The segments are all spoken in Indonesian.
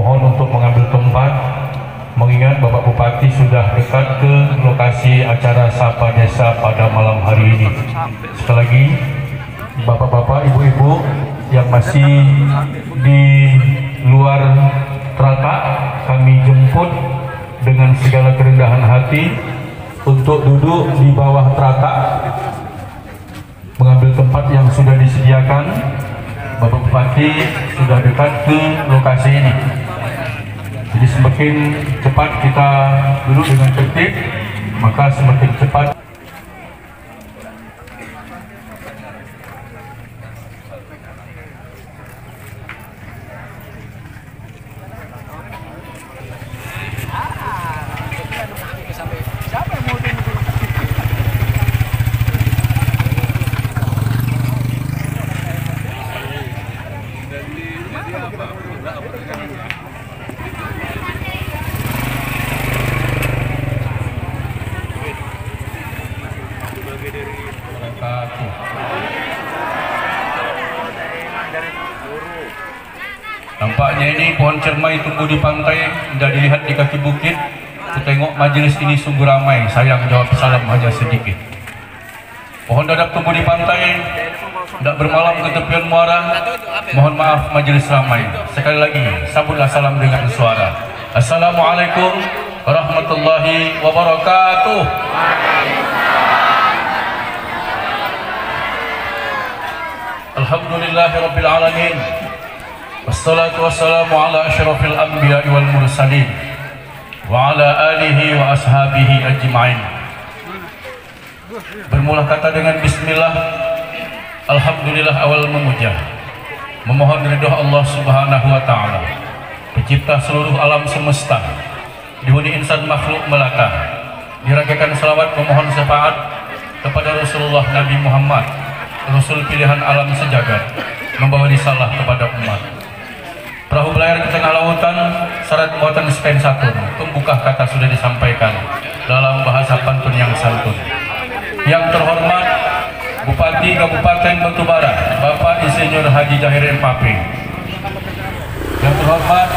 mohon untuk mengambil tempat, mengingat Bapak Bupati sudah dekat ke lokasi acara Sapa Desa pada malam hari ini. Sekali lagi, Bapak-bapak, Ibu-ibu yang masih di luar Trata, kami jemput dengan segala kerendahan hati untuk duduk di bawah Trata, mengambil tempat yang sudah disediakan. Bapak Bupati sudah dekat ke lokasi ini. Jadi semakin cepat kita duduk dengan tertib, maka semakin cepat Nampaknya ini pohon cermai tumbuh di pantai, tidak dilihat di kaki bukit. Kutengok majelis ini sungguh ramai, sayang jawab salam hanya sedikit. Pohon dadap tumbuh di pantai, tidak bermalam ke tepian muara. Mohon maaf majelis ramai. Sekali lagi, sambutlah salam dengan suara. Assalamualaikum warahmatullahi wabarakatuh. Alhamdulillahirabbil alamin. Wassalatu wassalamu ala asyrafil anbiya'i wal mursalin wa ala alihi wa ashabihi ajma'in. Bermula kata dengan bismillah. Alhamdulillah awal memuja, memohon ridha Allah Subhanahu wa taala, pencipta seluruh alam semesta, dihuni insan makhluk melata. Diragakan selawat memohon syafaat kepada Rasulullah Nabi Muhammad, Rasul pilihan alam sejagat, membawa risalah kepada umat. Perahu belayar ke tengah lautan, syarat muatan sekian satu. Pembuka kata sudah disampaikan dalam bahasa pantun yang santun. Yang terhormat Bupati Kabupaten Batubara, Bapak Insinyur Haji Zahir MPP. Yang terhormat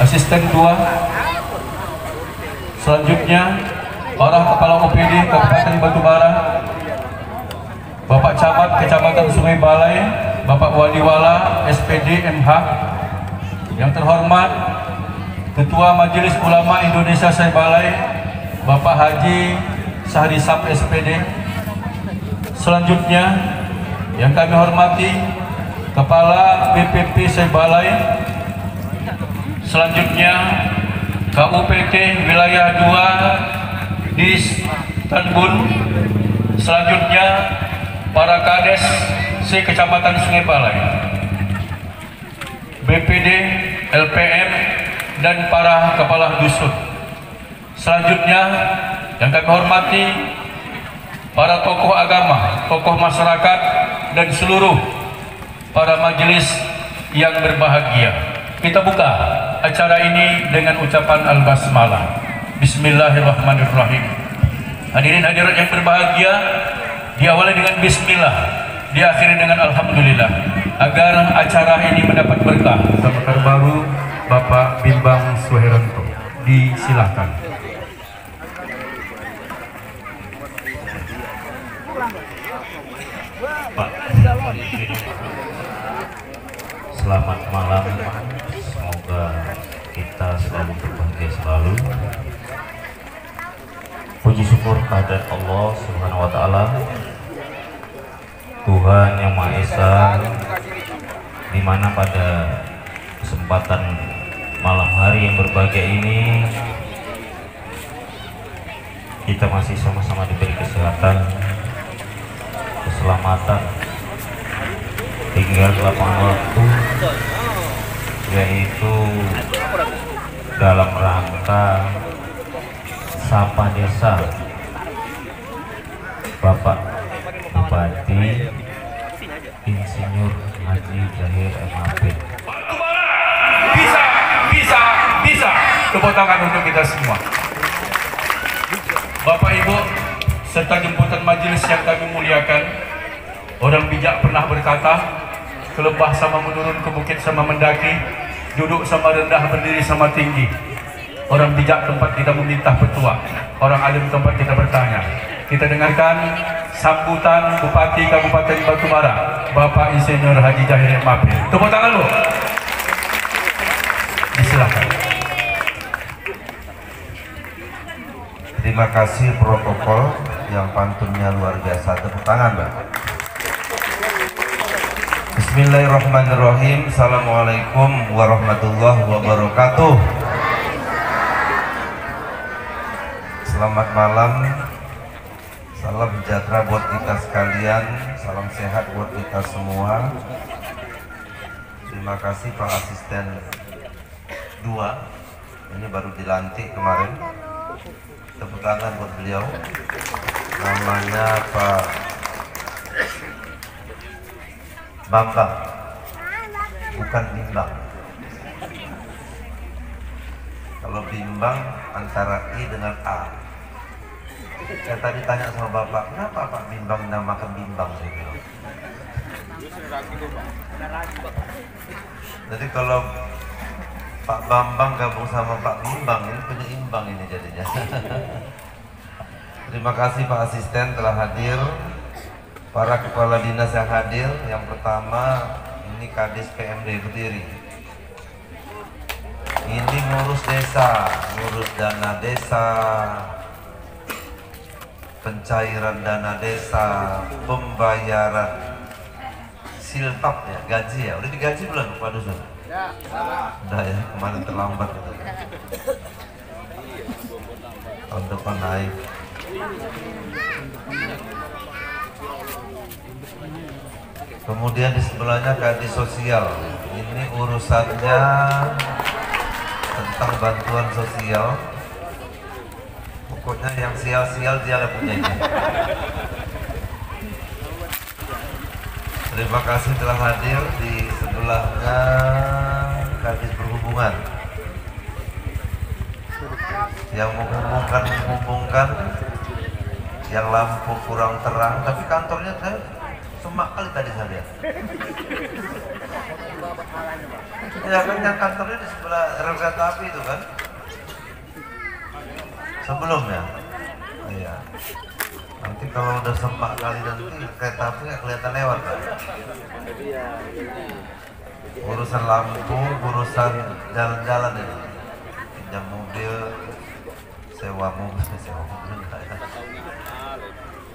Asisten 2. Selanjutnya orang Kepala OPD Kabupaten Batubara, Bapak Camat Kecamatan Sungai Balai, Bapak Waliwala SPD MH. Yang terhormat Ketua Majelis Ulama Indonesia Saibalai, Bapak Haji Sahrisab SPD. Selanjutnya yang kami hormati Kepala BPP Saibalai. Selanjutnya KUPT Wilayah 2 di Tanbun. Selanjutnya para Kades Kecamatan Sungai Balai, BPD, LPM, dan para kepala dusun. Selanjutnya yang kami hormati para tokoh agama, tokoh masyarakat, dan seluruh para majelis yang berbahagia. Kita buka acara ini dengan ucapan al-basmalah. Bismillahirrahmanirrahim. Hadirin hadirat yang berbahagia, diawali dengan bismillah, diakhiri dengan alhamdulillah, agar acara ini mendapat berkah. Sambutan baru Bapak Bimbang Suheranto, disilahkan. Pak, selamat malam. Semoga kita selalu berbahagia selalu. Puji syukur kehadirat Allah Subhanahu wa taala, Tuhan yang Maha Esa, di mana pada kesempatan malam hari yang berbahagia ini kita masih sama-sama diberi kesehatan, keselamatan, tinggal lapangan waktu, yaitu dalam rangka Sapa Desa Bapak Bupati Insinyur Haji Zahir MPP. Bisa. Tepuk tangan untuk kita semua. Bapak Ibu serta jemputan majelis yang kami muliakan, orang bijak pernah berkata, ke lembah sama menurun, ke bukit sama mendaki, duduk sama rendah, berdiri sama tinggi. Orang bijak tempat kita meminta petua, orang alim tempat kita bertanya. Kita dengarkan sambutan Bupati Kabupaten Batubara, Bapak Insinyur Haji Jahir Mapil. Tepuk tangan lu. Silakan. Terima kasih protokol yang pantunnya luar biasa. Tepuk tangan, Mbak. Bismillahirrahmanirrahim. Assalamualaikum warahmatullahi wabarakatuh. Selamat malam. Salam sejahtera buat kita sekalian. Salam sehat buat kita semua. Terima kasih Pak Asisten 2. Ini baru dilantik kemarin. Tepuk tangan buat beliau. Namanya Pak Bambang, bukan Bimbang. Kalau Bimbang antara I dengan A. Saya tadi tanya sama Bapak, kenapa Pak Bimbang namakan Bimbang? Jadi kalau Pak Bambang gabung sama Pak Bimbang, ini penyeimbang ini jadinya. Terima kasih Pak Asisten telah hadir. Para kepala dinas yang hadir, yang pertama ini Kadis PMD Kediri. Ini ngurus desa, ngurus dana desa, pencairan dana desa, pembayaran siltap ya, gaji ya. Udah digaji belum Pak Dusun? Udah ya, kemarin terlambat. Tahun depan naik. Kemudian di sebelahnya Kadis Sosial. Ini urusannya tentang bantuan sosial. Pokoknya yang sial-sial dia punya. Terima kasih telah hadir. Di sebelahnya Kadis Perhubungan yang menghubungkan yang lampu kurang terang, tapi kantornya saya semak kali tadi saya lihat. Ya kan yang kantornya di sebelah rel kereta api itu kan? Sebelumnya. Iya. Nanti kalau udah semak kali nanti kereta api nggak kelihatan lewat kan? Urusan lampu, urusan jalan-jalan ini. Pinjam mobil, sewa mobil enggak ya.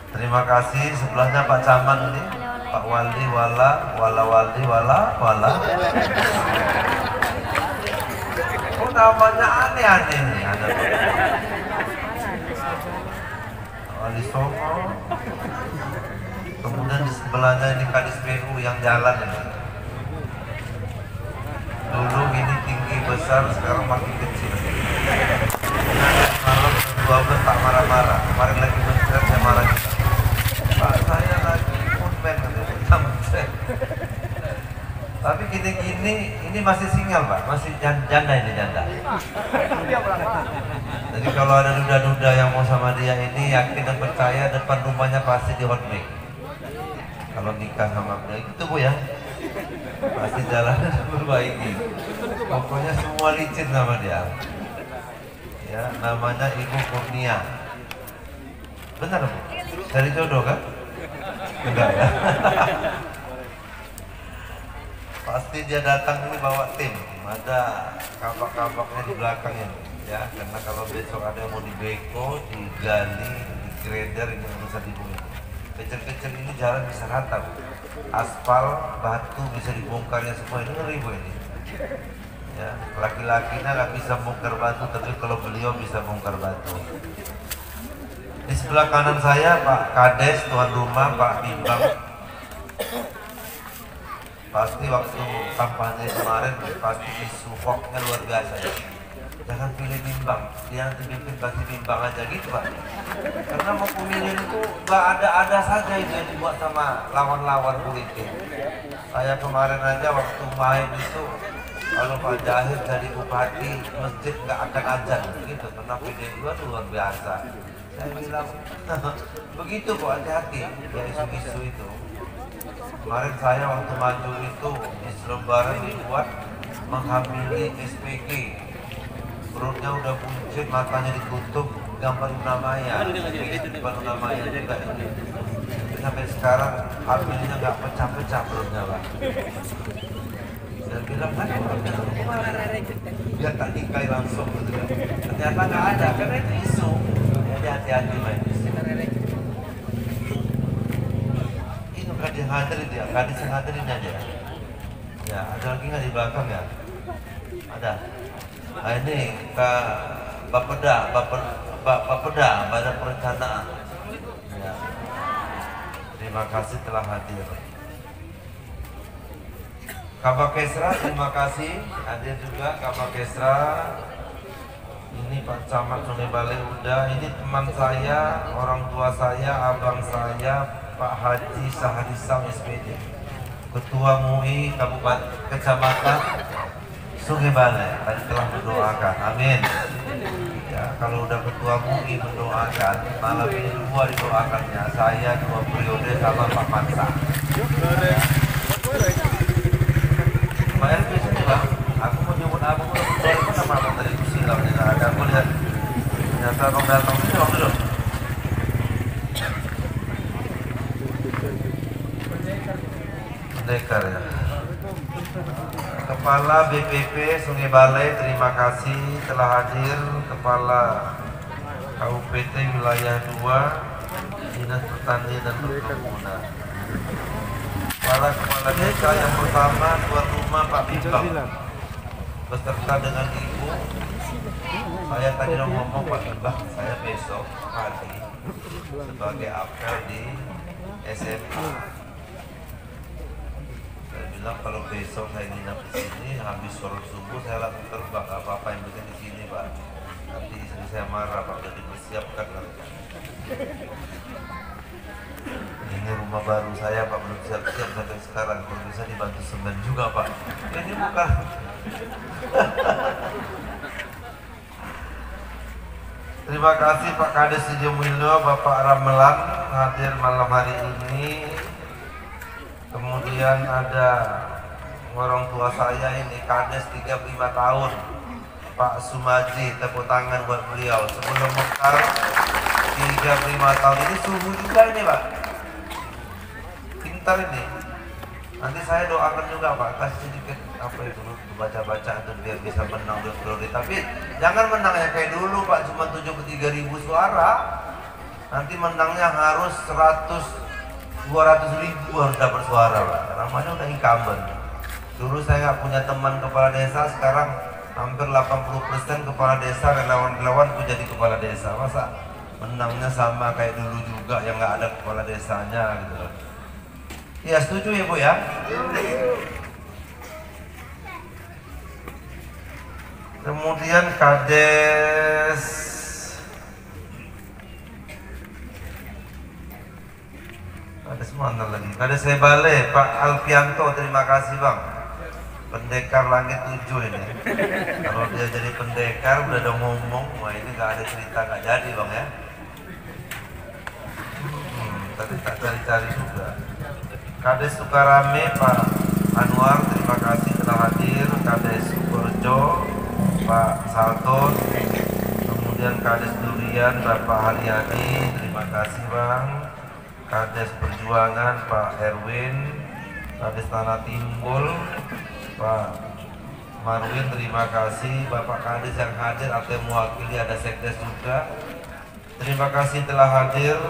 Terima kasih. Sebelahnya Pak Camat ini, Pak Wali wala Wali wala. Oh namanya aneh-aneh nih. Ada Wali Songo. Kemudian di sebelahnya ini Kadis PU yang jalan ini. Dulu ini tinggi besar, sekarang makin kecil. Malam 12 tak marah-marah. Kemarin lagi mencret saya marah juga. Pak saya lagi foodman tapi gini-gini ini masih single Pak, masih janda ini janda. Jadi kalau ada duda-duda yang mau sama dia ini yakin dan percaya depan rumahnya pasti di hot mic. Kalau nikah sama dia gitu Bu ya, pasti jalannya diperbaiki. Pokoknya semua licin sama dia. Ya namanya Ibu Kurnia. Benar Bu? Cari jodoh kan? Enggak ya? Pasti dia datang ini bawa tim. Ada kapak-kapaknya di belakang ini ya. Karena kalau besok ada yang mau dibeko, digali, digrader, ini urusan ibu ini. Kecil-kecil ini jalan bisa rata Bu. Aspal, batu bisa dibongkarnya semua. Ini ngeri Bu ini. Ya, laki-lakinya nggak bisa bongkar batu, tapi kalau beliau bisa bongkar batu. Di sebelah kanan saya Pak Kades, tuan rumah Pak Bimbang. Pasti waktu kampanye kemarin pasti isu hoaxnya luar biasa ya. Jangan pilih Bimbang, dia nanti pimpin pasti Bimbang aja gitu Pak. Karena mau pemilihan itu nggak ada saja itu yang dibuat sama lawan-lawan politik. Saya kemarin aja waktu main itu, kalau Pak Jahir jadi bupati masjid nggak akan azan gitu, karena PD2 luar biasa. Saya bilang begitu kok, hati-hati ya isu-isu itu. Kemarin saya waktu maju itu di Lebaran dibuat menghamili SPG, perutnya udah buncit, matanya ditutup, gambar Luna Maya, gambar Luna Maya juga ini. Sampai sekarang hamilnya nggak pecah-pecah perutnya, Pak. Saya bilang kan biar tak nikahi langsung gitu kan. Ternyata nggak ada, karena itu isu. Jadi hati-hati main isu. Ini bukan dihadirin dia, nggak disengadirin aja. Ya, ada lagi nggak di belakang ya? Ada. Nah, ini ke Bapeda, Badan Perencanaan. Ya. Terima kasih telah hadir. Kabak Kesra, terima kasih hadir juga Kabak Kesra. Ini Pak Camat Sungai Balai udah. Ini teman saya, orang tua saya, abang saya, Pak Haji Sahrisam SPD, Ketua MUI Kabupaten Kecamatan Sungai Balai. Tadi telah mendoakan, amin. Ya, kalau udah Ketua MUI mendoakan, malam ini dua didoakannya, saya 2 periode sama Pak Mansa. Mbak RP sini Bang, aku mau nyebut aku itu nama abang tadi itu silam, tidak ada, aku lihat ternyata abang datang sini Bang dulu. Pendekar ya. Kepala BPP Sungai Balai, terima kasih telah hadir. Kepala KUPT Wilayah 2 Dinas Pertanian dan Perkebunan. Para kepala desa yang pertama tuan rumah Pak Bimbang beserta dengan ibu. Saya tadi ngomong Pak Bimbang, saya besok pagi sebagai apel di SMA. Saya bilang kalau besok saya nginap di sini habis sholat subuh saya langsung terbang, apa-apa yang penting di sini Pak. Nanti istri saya marah Pak, udah dipersiapkan kan. Ini rumah baru saya Pak, belum siap-siap sampai sekarang. Kalau bisa dibantu semen juga Pak. Ini bukan. Terima kasih Pak Kades Sujumilo, Bapak Ramelan hadir malam hari ini. Kemudian ada orang tua saya ini Kades 35 tahun, Pak Sumaji, tepuk tangan buat beliau. Sebelum mekar 35 tahun ini subuh juga ini Pak. Pintar ini. Nanti saya doakan juga Pak, kasih sedikit apa itu baca-baca untuk biar bisa menang di periode. Tapi jangan menangnya kayak dulu Pak, cuma 73.000 suara. Nanti menangnya harus 200.000 harus dapat suara Pak. Namanya udah incumbent. Dulu saya nggak punya teman kepala desa, sekarang hampir 80% kepala desa relawan-relawanku jadi kepala desa. Masa menangnya sama kayak dulu juga yang nggak ada kepala desanya gitu. Ya setuju ya Bu ya? Kemudian Kades mana lagi? Kades Sebale, Pak Alfianto, terima kasih Bang. Pendekar langit 7 ini. Kalau dia jadi pendekar udah ada ngomong, wah ini nggak ada cerita nggak jadi Bang ya. Tadi tak cari-cari juga. Kades Sukarame, Pak Anwar, terima kasih telah hadir. Kades Sukorjo, Pak Salton. Kemudian Kades Durian, Bapak Haryadi, terima kasih Bang. Kades Perjuangan, Pak Erwin. Kades Tanah Timbul, Pak Marwin, terima kasih. Bapak Kades yang hadir atau mewakili, ada Sekdes juga, terima kasih telah hadir.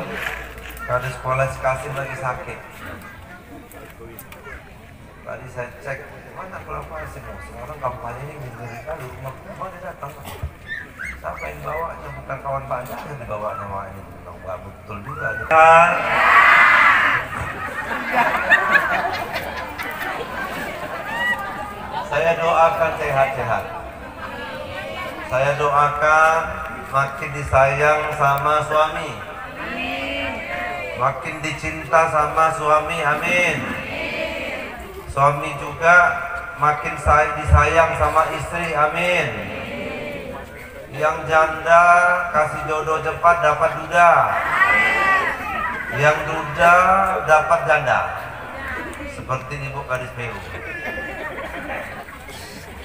Kades Polres Kasim lagi sakit. Tadi saya cek, mana kelapa sih Bang? Sekarang kampanye ini ngeri kali, rumah dia datang. Siapa yang bawanya? Bukan kawan banyak yang dibawa nama ini. Nggak betul juga. Saya doakan sehat-sehat. Saya doakan makin disayang sama suami, makin dicinta sama suami, amin. Suami juga makin disayang sama istri, amin. Yang janda kasih jodoh cepat dapat duda, yang duda dapat janda, seperti Ibu Kadis PU.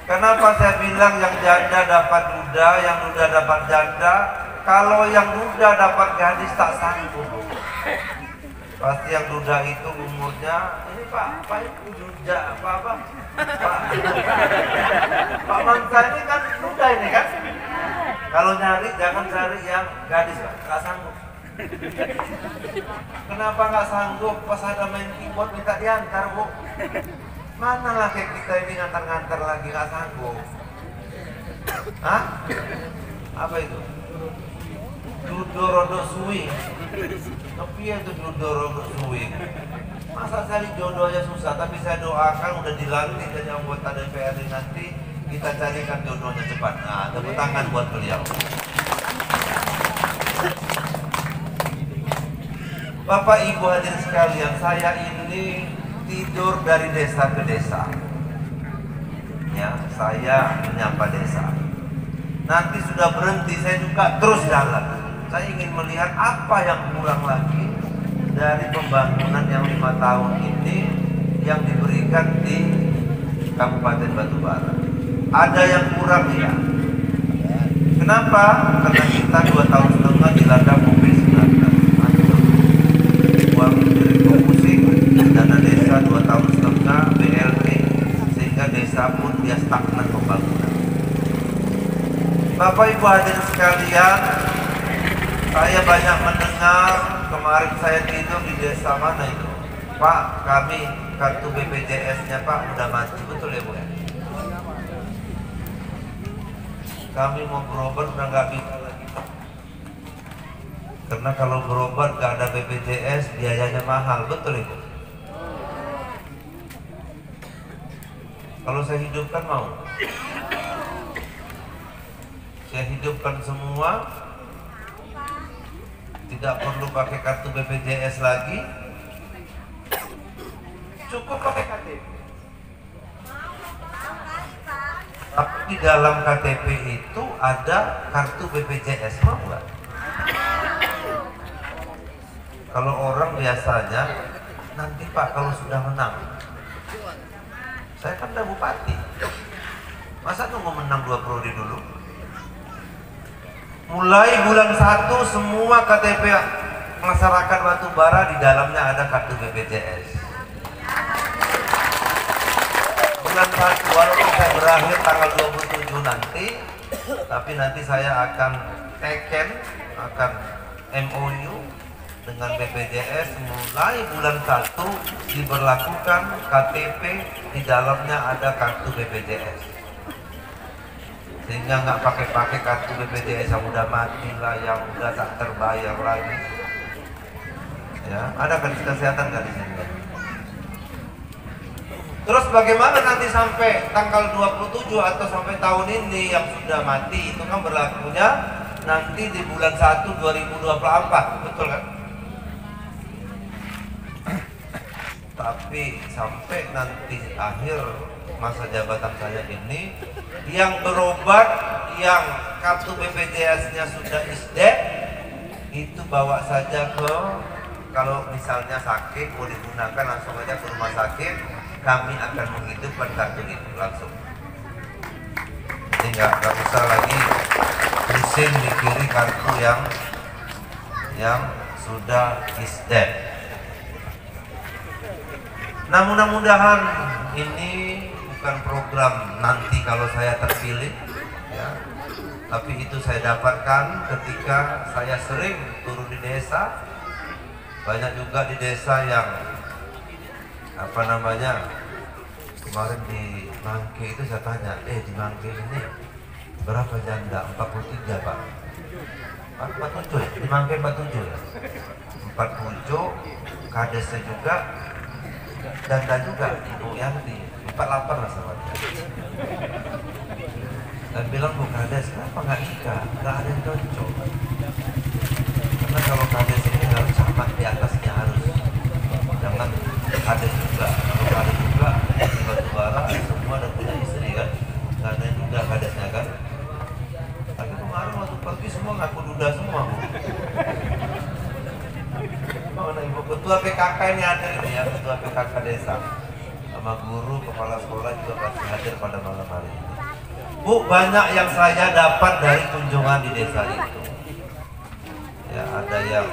Kenapa saya bilang yang janda dapat duda, yang duda dapat janda? Kalau yang duda dapat gadis tak sanggup. Pasti yang duda itu umurnya, ini Pak itu duda, Pak Mangsa ini kan duda ini kan. Kalau nyari jangan cari yang gadis Pak, tak sanggup. Kenapa nggak sanggup? Pas ada main keyboard minta diantar Bu. Mana laki kita ini ngantar-ngantar lagi nggak sanggup? Hah? Apa itu? Dudo rodo suwi. Tapi itu dudo rodo suwi. Masa cari jodoh aja susah, tapi saya doakan udah dilantik jadi anggota DPRD nanti kita carikan jodohnya cepat. Nah, tepuk tangan buat beliau. Bapak Ibu hadirin sekalian, saya ini tidur dari desa ke desa. Ya, saya menyapa desa. Nanti sudah berhenti, saya juga terus jalan. Saya ingin melihat apa yang kurang lagi dari pembangunan yang 5 tahun ini yang diberikan di Kabupaten Batubara. Ada yang kurang ya. Kenapa? Karena kita 2 tahun setengah dilanda COVID-19. Uang dari Kopusing, dana desa 2 tahun setengah, BLT, sehingga desa pun dia stagnan pembangunan. Bapak Ibu hadirin sekalian, saya banyak mendengar, kemarin saya tidur di desa mana itu, Pak, kami kartu BPJS-nya Pak udah mati, betul ya Bu ya? Kami mau berobat udah nggak bisa lagi Pak. Karena kalau berobat nggak ada BPJS biayanya mahal, betul Ibu? Kalau saya hidupkan mau? Saya hidupkan semua, tidak perlu pakai kartu BPJS lagi, cukup pakai KTP. Tapi di dalam KTP itu ada kartu BPJS, mau nggak? Kalau orang biasanya nanti Pak kalau sudah menang, saya kan udah bupati, masa nunggu menang 2 periode dulu? Mulai bulan 1 semua KTP masyarakat Batubara di dalamnya ada kartu BPJS. Bulan 1 walaupun saya berakhir tanggal 27 nanti, tapi nanti saya akan akan MOU dengan BPJS mulai bulan 1 diberlakukan KTP di dalamnya ada kartu BPJS. Sehingga nggak pakai kartu BPJS yang udah mati lah, yang udah tak terbayar lagi. Ya, ada kartu kesehatan nggak di sini? Terus bagaimana nanti sampai tanggal 27 atau sampai tahun ini yang sudah mati itu kan berlakunya nanti di bulan 1 2024, betul kan? Tapi sampai nanti akhir masa jabatan saya ini, yang berobat, yang kartu BPJS-nya sudah isdek, itu bawa saja ke, kalau misalnya sakit mau digunakan langsung aja ke rumah sakit, kami akan menghidupkan kartu itu langsung. Jadi nggak usah lagi pusing mikirin kartu yang sudah isdek. Nah, mudah-mudahan ini bukan program nanti kalau saya terpilih ya, tapi itu saya dapatkan ketika saya sering turun di desa. Banyak juga di desa yang kemarin di Mangke itu saya tanya, di Mangke ini berapa janda? 43 Pak. 47 ya? Di Mangke 47 ya? 47, kadesnya juga, janda juga, Ibu Yanti 48 lah sama dia. Dan bilang, Bu Kades, kenapa nggak nikah? Nggak ada yang cocok. Karena kalau Kades ini harus sama di atasnya, harus jangan Kades juga. Kalau Kades juga di Batubara semua ada punya istri kan, nggak ada yang duda Kadesnya kan. Tapi kemarin waktu pergi semua ngaku duda semua Bu. Mana Ibu Ketua PKK ini ada ini ya, Ketua PKK desa sama guru, kepala sekolah juga pasti hadir pada malam hari ini. Bu, banyak yang saya dapat dari kunjungan di desa itu. Ya, ada yang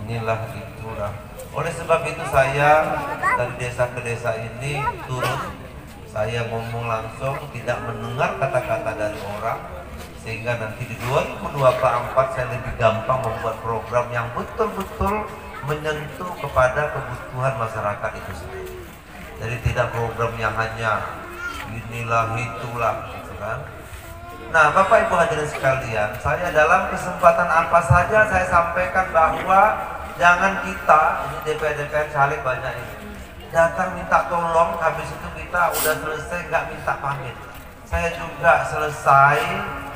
inilah itulah. Oleh sebab itu saya dari desa ke desa ini turun, saya ngomong langsung, tidak mendengar kata-kata dari orang, sehingga nanti di 2024 saya lebih gampang membuat program yang betul-betul menyentuh kepada kebutuhan masyarakat itu sendiri. Jadi tidak program yang hanya inilah itulah gitu kan. Nah, Bapak Ibu hadirin sekalian, saya dalam kesempatan apa saja saya sampaikan bahwa jangan kita, ini DPR caleg banyak ini, datang minta tolong, habis itu kita udah selesai nggak minta pamit. Saya juga selesai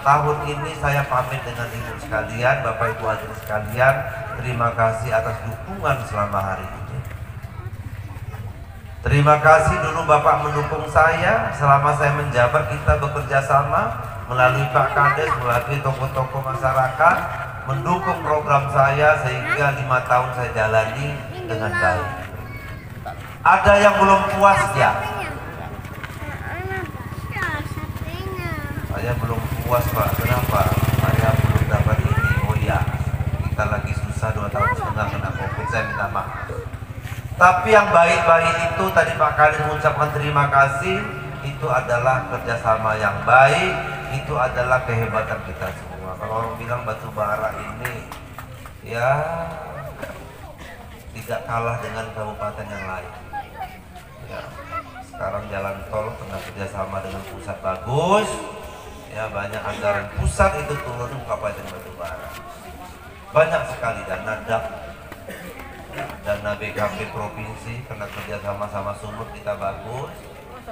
tahun ini saya pamit dengan ibu sekalian, Bapak Ibu hadirin sekalian, terima kasih atas dukungan selama hari ini. Terima kasih dulu Bapak mendukung saya selama saya menjabat, kita bekerja sama melalui Pak Kades, melalui tokoh-tokoh masyarakat mendukung program saya sehingga 5 tahun saya jalani dengan baik. Ada yang belum puas ya? Saya belum puas Pak, kenapa? Saya belum dapat ini. Oh iya, kita lagi susah 2,5 tahun kena COVID, saya minta maaf. Tapi yang baik-baik itu tadi Pak Kades mengucapkan terima kasih, itu adalah kerjasama yang baik, itu adalah kehebatan kita semua. Kalau orang bilang batu bara ini ya tidak kalah dengan kabupaten yang lain. Ya, sekarang jalan tol tengah kerjasama dengan pusat bagus, ya banyak anggaran pusat itu turun ke Kabupaten Batubara. Banyak sekali dana DAP, dana BKP provinsi karena kerjasama sama Sumut kita bagus,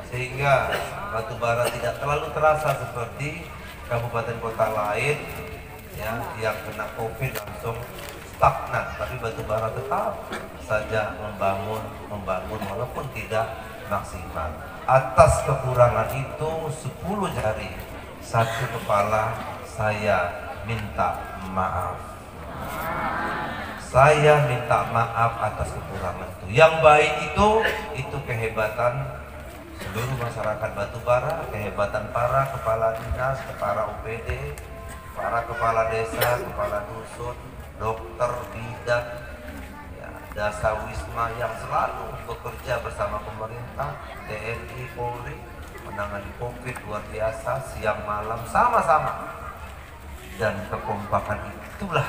sehingga Batubara tidak terlalu terasa seperti kabupaten kota lain ya, yang kena COVID langsung stagnan, tapi Batubara tetap saja membangun walaupun tidak maksimal. Atas kekurangan itu 10 jari, 1 kepala, saya minta maaf. Saya minta maaf atas kekurangan itu. Yang baik itu kehebatan seluruh masyarakat Batubara, kehebatan para kepala dinas, kepala UPD, para kepala desa, kepala dusun, dokter, bidan, ya, dasa wisma yang selalu bekerja bersama pemerintah, TNI, Polri, menangani COVID luar biasa, siang malam sama-sama. Dan kekompakan itulah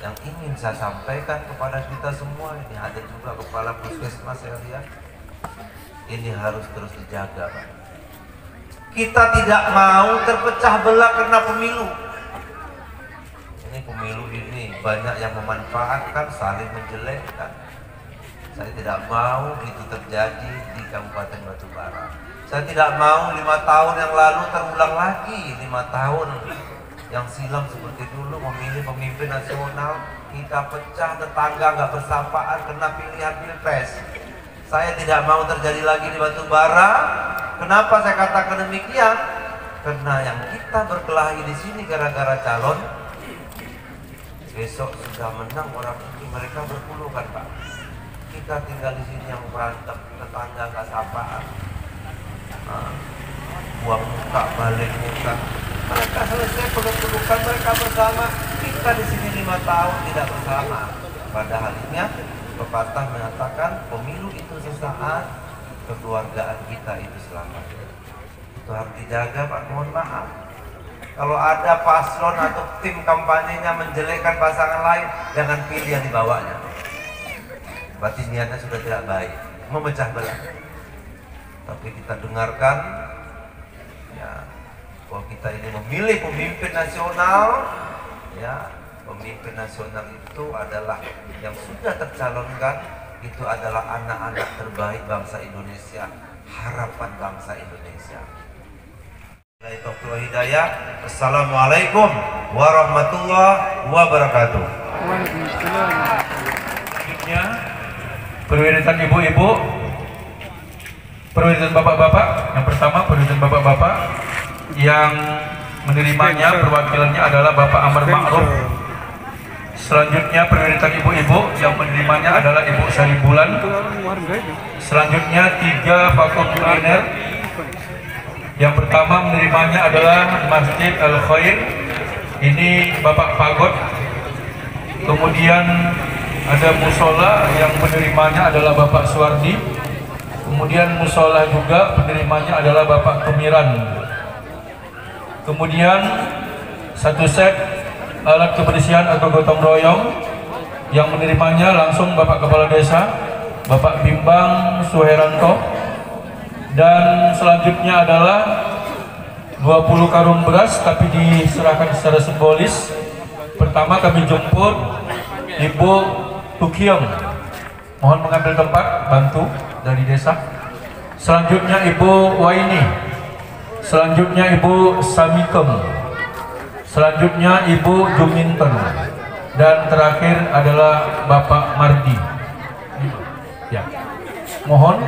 yang ingin saya sampaikan kepada kita semua. Ini ada juga kepala puskesmas saya lihat. Ini harus terus dijaga, Pak. Kita tidak mau terpecah belah karena pemilu. Ini pemilu ini banyak yang memanfaatkan, saling menjelekkan. Saya tidak mau itu terjadi di Kabupaten Batubara. Saya tidak mau 5 tahun yang lalu terulang lagi, 5 tahun yang silam seperti dulu memilih pemimpin nasional, kita pecah, tetangga nggak bersapaan kena pilihan pilpres. Saya tidak mau terjadi lagi di Batubara. Kenapa saya katakan demikian? Karena yang kita berkelahi di sini gara-gara calon, besok sudah menang orang ini, mereka berpuluhan Pak. Kita tinggal di sini yang berantem, tetangga nggak sapaan, buang muka, balik muka. Mereka selesai peluk-pelukan, mereka bersama. Kita di sini 5 tahun tidak bersama. Padahal ini pepatah mengatakan pemilu itu sesaat, kekeluargaan kita itu selamanya. Itu harus dijaga Pak, mohon maaf. Kalau ada paslon atau tim kampanyenya menjelekkan pasangan lain, jangan pilih yang dibawanya. Berarti niatnya sudah tidak baik, memecah belah. Tapi kita dengarkan ya, bahwa kita ini memilih pemimpin nasional, ya, pemimpin nasional itu adalah yang sudah tercalonkan, itu adalah anak-anak terbaik bangsa Indonesia, harapan bangsa Indonesia. Hidayah. Assalamualaikum warahmatullahi wabarakatuh. Selanjutnya perwiritan ibu-ibu, perwiritan bapak-bapak. Yang pertama perwiritan bapak-bapak, yang menerimanya perwakilannya adalah Bapak Amar Ma'ruf. Selanjutnya perwiritan ibu-ibu, yang menerimanya adalah Ibu Sari Bulan. Selanjutnya 3 faktor kuliner Yang pertama menerimanya adalah Masjid Al Khair, ini Bapak Pagot. Kemudian ada musola yang penerimanya adalah Bapak Suwardi. Kemudian musola juga penerimanya adalah Bapak Kemiran. Kemudian satu set alat kebersihan atau gotong royong yang menerimanya langsung Bapak Kepala Desa, Bapak Bimbang Suheranto. Dan selanjutnya adalah 20 karung beras tapi diserahkan secara simbolis. Pertama kami jemput Ibu Tukiong, mohon mengambil tempat, bantu dari desa. Selanjutnya Ibu Waini, selanjutnya Ibu Samikem, selanjutnya Ibu Juminten, dan terakhir adalah Bapak Mardi. Ya, mohon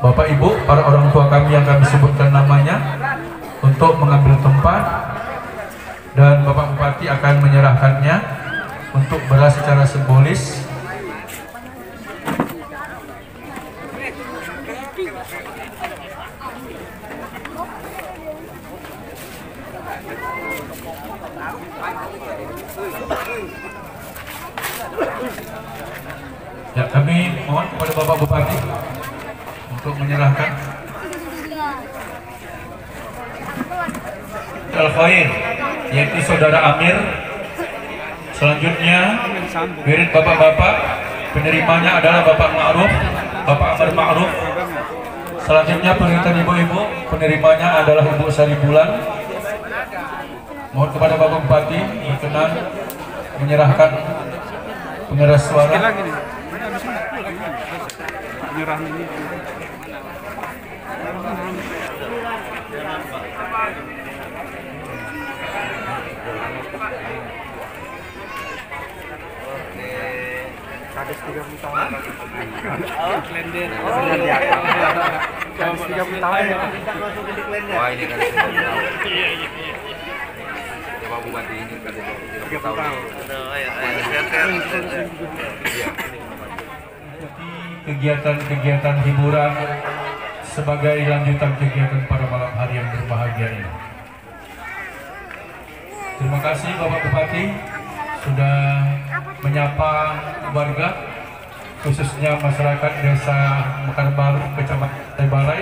Bapak Ibu, para orang tua kami yang kami sebutkan namanya untuk mengambil tempat, dan Bapak Bupati akan menyerahkannya untuk beras secara simbolis. Ya, kami mohon kepada Bapak Bupati untuk menyerahkan Al Khair, yaitu Saudara Amir. Selanjutnya wirid bapak-bapak, penerimanya adalah Bapak Ma'ruf, Bapak Amar Ma'ruf. Selanjutnya penerimaan ibu-ibu, penerimanya adalah Ibu Sari Bulan. Mohon kepada Bapak Bupati berkenan menyerahkan pengeras suara. Kades 30 tahun. Klender. Kades 30 tahun. Wah, ini kan iya. Coba Bupati ini kan 30 tahun. Kegiatan-kegiatan hiburan sebagai lanjutan kegiatan pada malam hari yang berbahagia ini. Terima kasih Bapak Bupati sudah menyapa warga, khususnya masyarakat Desa Mekar Baru, Kecamatan Balai.